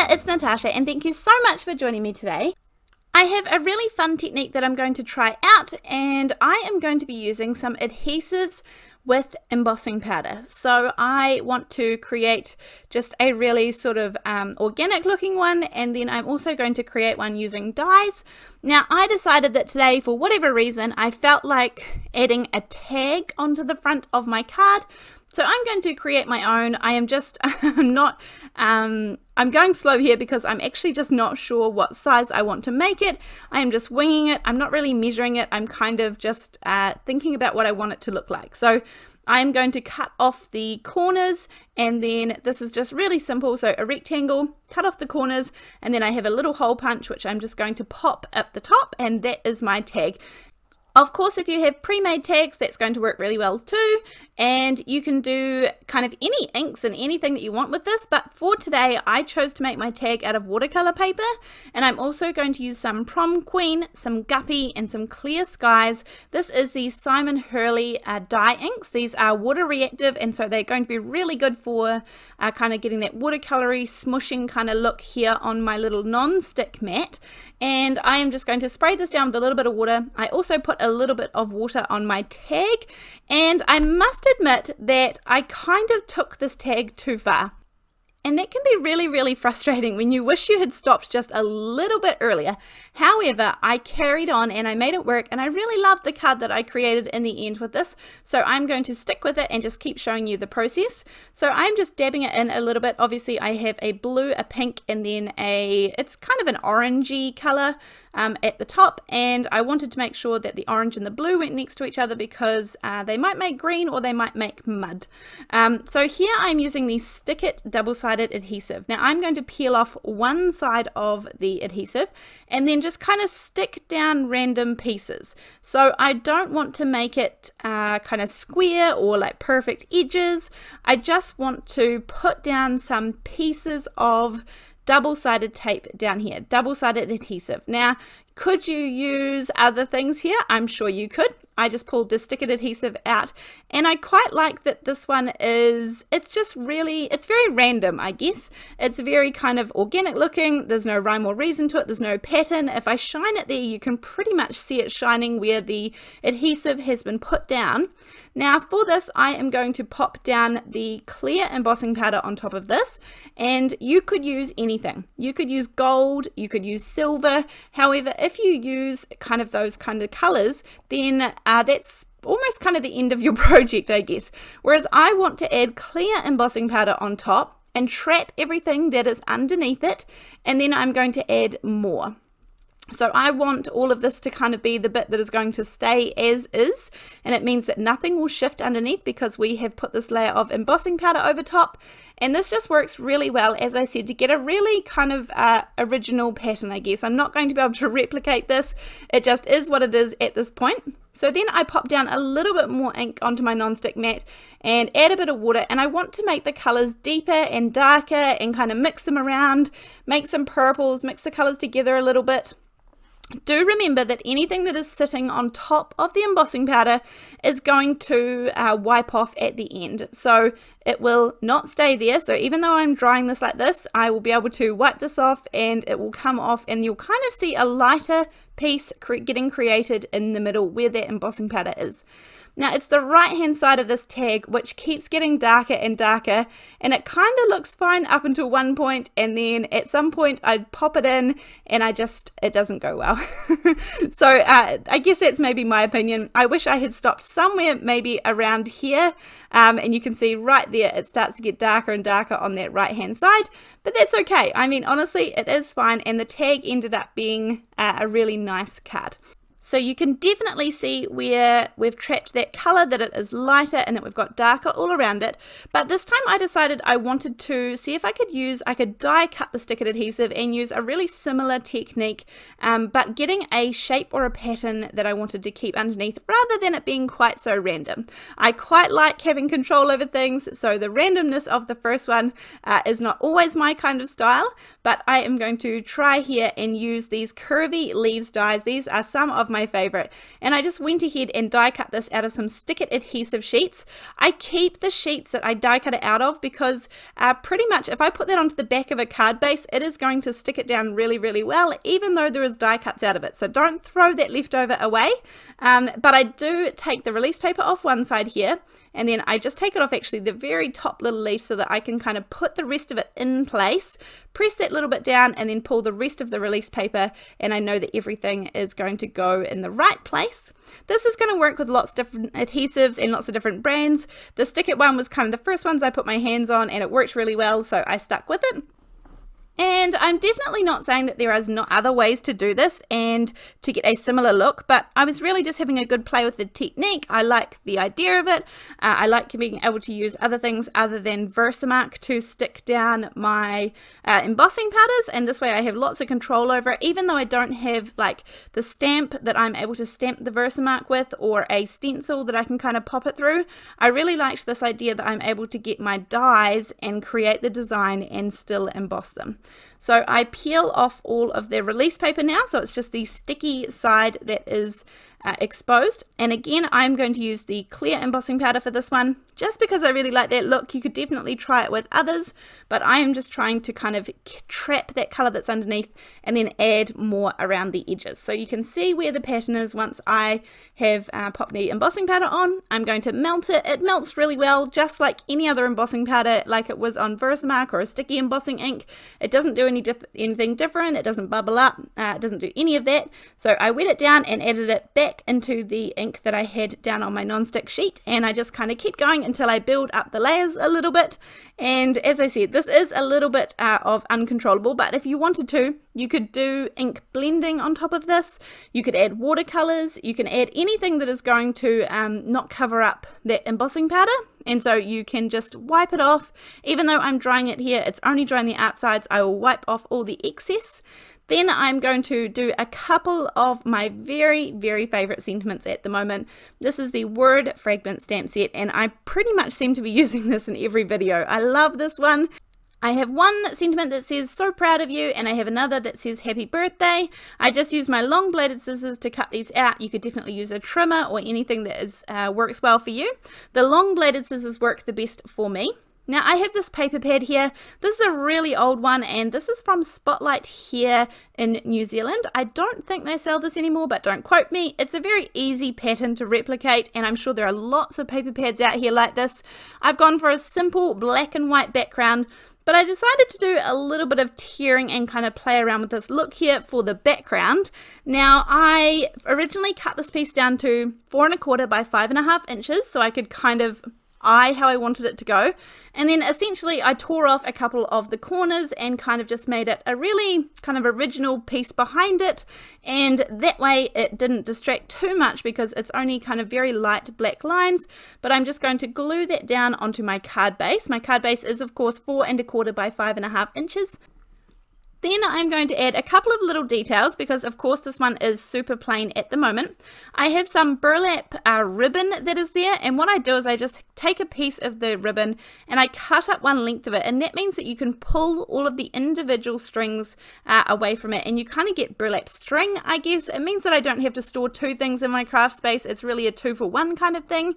there, it's Natasha and thank you so much for joining me today. I have a really fun technique that I'm going to try out, and I am going to be using some adhesives with embossing powder. So I want to create just a really sort of organic looking one, and then I'm also going to create one using dyes. Now I decided that today, for whatever reason, I felt like adding a tag onto the front of my card. So I'm going to create my own. I'm going slow here because I'm actually just not sure what size I want to make it. I am just winging it. I'm not really measuring it. I'm kind of just thinking about what I want it to look like. So I'm going to cut off the corners, and then this is just really simple. So a rectangle, cut off the corners, and then I have a little hole punch which I'm just going to pop up the top, and that is my tag. Of course, if you have pre-made tags, that's going to work really well too, and you can do kind of any inks and anything that you want with this, but for today I chose to make my tag out of watercolor paper, and I'm also going to use some Prom Queen, some Guppy, and some Clear Skies. This is the Simon Hurley dye inks. These are water reactive, and so they're going to be really good for kind of getting that watercolory smushing kind of look here on my little non-stick mat. And I am just going to spray this down with a little bit of water. I also put a little bit of water on my tag, and I must admit that I kind of took this tag too far. And that can be really, really frustrating when you wish you had stopped just a little bit earlier. However, I carried on and I made it work, and I really loved the card that I created in the end with this. So I'm going to stick with it and just keep showing you the process. So I'm just dabbing it in a little bit. Obviously I have a blue, a pink, and then it's kind of an orangey color at the top, and I wanted to make sure that the orange and the blue went next to each other because they might make green or they might make mud. So here I'm using the Stick It double-sided adhesive. Now I'm going to peel off one side of the adhesive and then just kind of stick down random pieces. So I don't want to make it kind of square or like perfect edges. I just want to put down some pieces of double-sided tape down here, double-sided adhesive. Now, could you use other things here? I'm sure you could. I just pulled the Stick It adhesive out, and I quite like that this one is, it's very random, I guess. It's very kind of organic looking. There's no rhyme or reason to it. There's no pattern. If I shine it there, you can pretty much see it shining where the adhesive has been put down. Now for this, I am going to pop down the clear embossing powder on top of this, and you could use anything. You could use gold, you could use silver. However, if you use kind of those kind of colors, then that's almost kind of the end of your project, I guess. Whereas I want to add clear embossing powder on top and trap everything that is underneath it, and then I'm going to add more. So I want all of this to kind of be the bit that is going to stay as is, and it means that nothing will shift underneath because we have put this layer of embossing powder over top. And this just works really well, as I said, to get a really kind of original pattern, I guess. I'm not going to be able to replicate this. It just is what it is at this point. So then I pop down a little bit more ink onto my non-stick mat and add a bit of water, and I want to make the colors deeper and darker and kind of mix them around, make some purples, mix the colors together a little bit. Do remember that anything that is sitting on top of the embossing powder is going to wipe off at the end. So it will not stay there. So even though I'm drying this like this, I will be able to wipe this off and it will come off, and you'll kind of see a lighter piece getting created in the middle where that embossing powder is. Now it's the right hand side of this tag which keeps getting darker and darker, and it kind of looks fine up until one point, and then at some point I pop it in and it doesn't go well. So I guess that's maybe my opinion. I wish I had stopped somewhere maybe around here, and you can see right there it starts to get darker and darker on that right hand side, but that's okay. I mean, honestly, it is fine, and the tag ended up being a really nice card. So you can definitely see where we've trapped that color, that it is lighter and that we've got darker all around it. But this time I decided I wanted to see if I could die cut the Stick It adhesive and use a really similar technique, but getting a shape or a pattern that I wanted to keep underneath rather than it being quite so random. I quite like having control over things, so the randomness of the first one is not always my kind of style, but I am going to try here and use these Curvy leaves dies. These are some of my favorite. And I just went ahead and die cut this out of some Stick It adhesive sheets. I keep the sheets that I die cut it out of because pretty much if I put that onto the back of a card base, it is going to stick it down really, really well, even though there is die cuts out of it. So don't throw that leftover away. But I do take the release paper off one side here, and then I just take it off actually the very top little leaf so that I can kind of put the rest of it in place, press that little bit down, and then pull the rest of the release paper, and I know that everything is going to go in the right place. This is going to work with lots of different adhesives and lots of different brands. The Stick It one was kind of the first ones I put my hands on, and it worked really well, so I stuck with it. And I'm definitely not saying that there is not other ways to do this and to get a similar look, but I was really just having a good play with the technique. I like the idea of it. I like being able to use other things other than Versamark to stick down my embossing powders, and this way I have lots of control over it, even though I don't have like the stamp that I'm able to stamp the Versamark with or a stencil that I can kind of pop it through. I really liked this idea that I'm able to get my dies and create the design and still emboss them. So I peel off all of the release paper now, so it's just the sticky side that is exposed. And again, I'm going to use the clear embossing powder for this one, just because I really like that look. You could definitely try it with others, but I am just trying to kind of trap that color that's underneath and then add more around the edges. So you can see where the pattern is once I have popped the embossing powder on. I'm going to melt it. It melts really well, just like any other embossing powder, like it was on Versamark or a sticky embossing ink. It doesn't do anything different. It doesn't bubble up. It doesn't do any of that. So I wet it down and added it back into the ink that I had down on my non-stick sheet, and I just kind of keep going until I build up the layers a little bit. And as I said, this is a little bit of uncontrollable, but if you wanted to, you could do ink blending on top of this. You could add watercolors. You can add anything that is going to not cover up that embossing powder, and so you can just wipe it off. Even though I'm drying it here, it's only drying the outsides. I will wipe off all the excess. Then I'm going to do a couple of my very, very favorite sentiments at the moment. This is the Word Fragment stamp set, and I pretty much seem to be using this in every video. I love this one. I have one sentiment that says "so proud of you," and I have another that says "happy birthday." I just use my long bladed scissors to cut these out. You could definitely use a trimmer or anything that is works well for you. The long bladed scissors work the best for me. Now I have this paper pad here. This is a really old one, and this is from Spotlight here in New Zealand. I don't think they sell this anymore, but don't quote me. It's a very easy pattern to replicate, and I'm sure there are lots of paper pads out here like this. I've gone for a simple black and white background, but I decided to do a little bit of tearing and kind of play around with this look here for the background. Now I originally cut this piece down to 4 1/4 by 5.5 inches, so I could kind of eye how I wanted it to go, and then essentially I tore off a couple of the corners and kind of just made it a really kind of original piece behind it, and that way it didn't distract too much because it's only kind of very light black lines. But I'm just going to glue that down onto my card base. My card base is of course 4 1/4 by 5.5 inches. Then I'm going to add a couple of little details because of course this one is super plain at the moment. I have some burlap ribbon that is there, and what I do is I just take a piece of the ribbon and I cut up one length of it, and that means that you can pull all of the individual strings away from it, and you kind of get burlap string, I guess. It means that I don't have to store two things in my craft space. It's really a 2-for-1 kind of thing.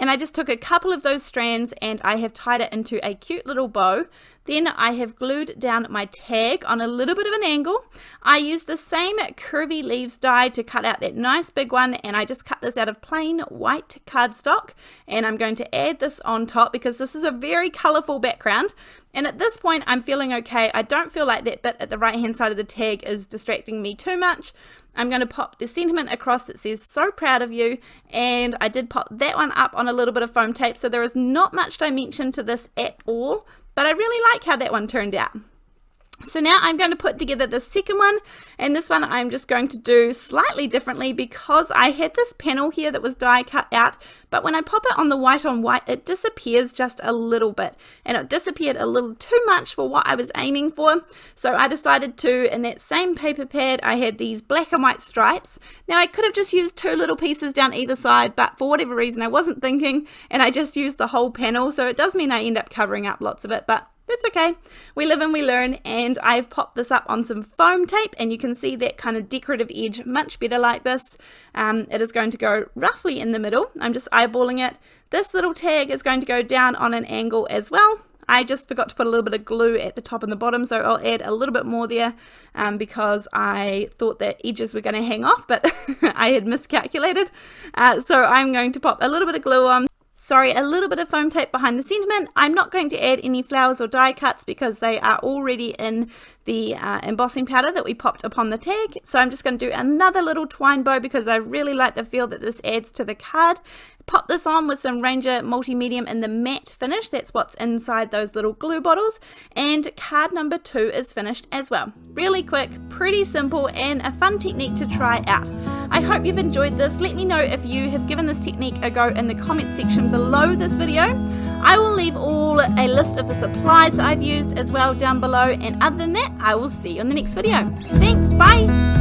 And I just took a couple of those strands and I have tied it into a cute little bow. Then I have glued down my tag on a little bit of an angle. I used the same Curvy leaves die to cut out that nice big one, and I just cut this out of plain white cardstock, and I'm going to add this on top because this is a very colorful background. And at this point I'm feeling okay. I don't feel like that bit at the right hand side of the tag is distracting me too much. I'm going to pop the sentiment across that says "so proud of you," and I did pop that one up on a little bit of foam tape, so there is not much dimension to this at all, but I really like how that one turned out. So now I'm going to put together the second one, and this one I'm just going to do slightly differently because I had this panel here that was die cut out, but when I pop it on the white on white it disappears just a little bit, and it disappeared a little too much for what I was aiming for. So I decided to, in that same paper pad, I had these black and white stripes. Now I could have just used 2 little pieces down either side, but for whatever reason I wasn't thinking and I just used the whole panel, so it does mean I end up covering up lots of it, but that's okay. We live and we learn, and I've popped this up on some foam tape, and you can see that kind of decorative edge much better like this. It is going to go roughly in the middle. I'm just eyeballing it. This little tag is going to go down on an angle as well. I just forgot to put a little bit of glue at the top and the bottom, so I'll add a little bit more there because I thought that edges were going to hang off, but I had miscalculated. So I'm going to pop a little bit of glue on. Sorry, a little bit of foam tape behind the sentiment. I'm not going to add any flowers or die cuts because they are already in the embossing powder that we popped upon the tag. So I'm just going to do another little twine bow because I really like the feel that this adds to the card. Pop this on with some Ranger Multi-Medium in the matte finish. That's what's inside those little glue bottles. And card number 2 is finished as well. Really quick, pretty simple, and a fun technique to try out. I hope you've enjoyed this. Let me know if you have given this technique a go in the comment section below this video. I will leave a list of the supplies that I've used as well down below, and other than that, I will see you in the next video. Thanks, bye!